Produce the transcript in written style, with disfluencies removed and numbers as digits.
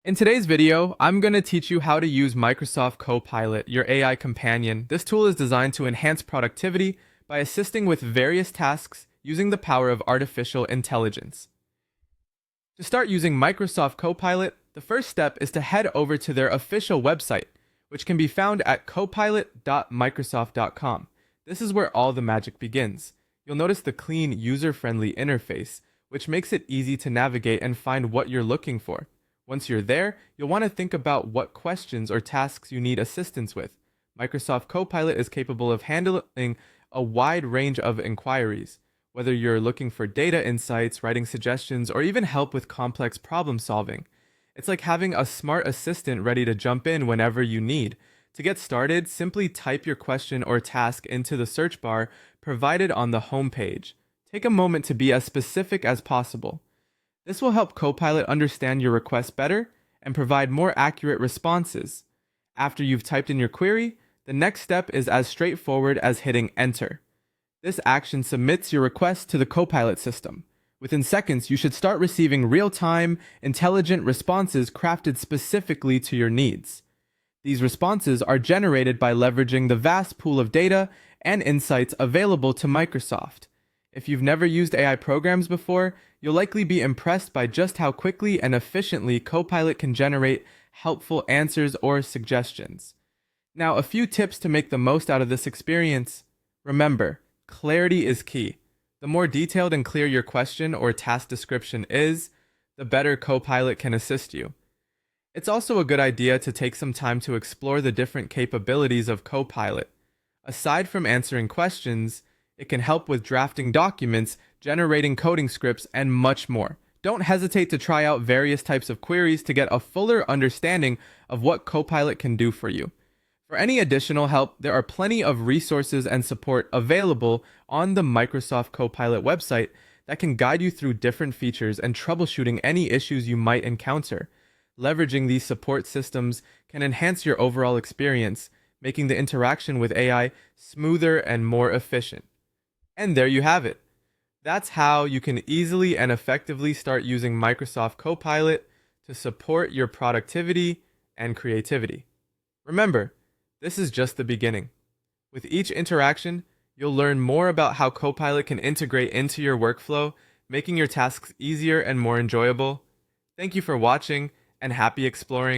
In today's video, I'm going to teach you how to use Microsoft Copilot, your AI companion. This tool is designed to enhance productivity by assisting with various tasks using the power of artificial intelligence. To start using Microsoft Copilot, the first step is to head over to their official website, which can be found at copilot.microsoft.com. This is where all the magic begins. You'll notice the clean, user-friendly interface, which makes it easy to navigate and find what you're looking for. Once you're there, you'll want to think about what questions or tasks you need assistance with. Microsoft Copilot is capable of handling a wide range of inquiries, whether you're looking for data insights, writing suggestions, or even help with complex problem solving. It's like having a smart assistant ready to jump in whenever you need. To get started, simply type your question or task into the search bar provided on the home page. Take a moment to be as specific as possible. This will help Copilot understand your request better and provide more accurate responses. After you've typed in your query, the next step is as straightforward as hitting enter. This action submits your request to the Copilot system. Within seconds, you should start receiving real-time, intelligent responses crafted specifically to your needs. These responses are generated by leveraging the vast pool of data and insights available to Microsoft. If you've never used AI programs before, you'll likely be impressed by just how quickly and efficiently Copilot can generate helpful answers or suggestions. Now, a few tips to make the most out of this experience. Remember, clarity is key. The more detailed and clear your question or task description is, the better Copilot can assist you. It's also a good idea to take some time to explore the different capabilities of Copilot. Aside from answering questions, it can help with drafting documents, generating coding scripts, and much more. Don't hesitate to try out various types of queries to get a fuller understanding of what Copilot can do for you. For any additional help, there are plenty of resources and support available on the Microsoft Copilot website that can guide you through different features and troubleshooting any issues you might encounter. Leveraging these support systems can enhance your overall experience, making the interaction with AI smoother and more efficient. And there you have it. That's how you can easily and effectively start using Microsoft Copilot to support your productivity and creativity. Remember, this is just the beginning. With each interaction, you'll learn more about how Copilot can integrate into your workflow, making your tasks easier and more enjoyable. Thank you for watching, and happy exploring.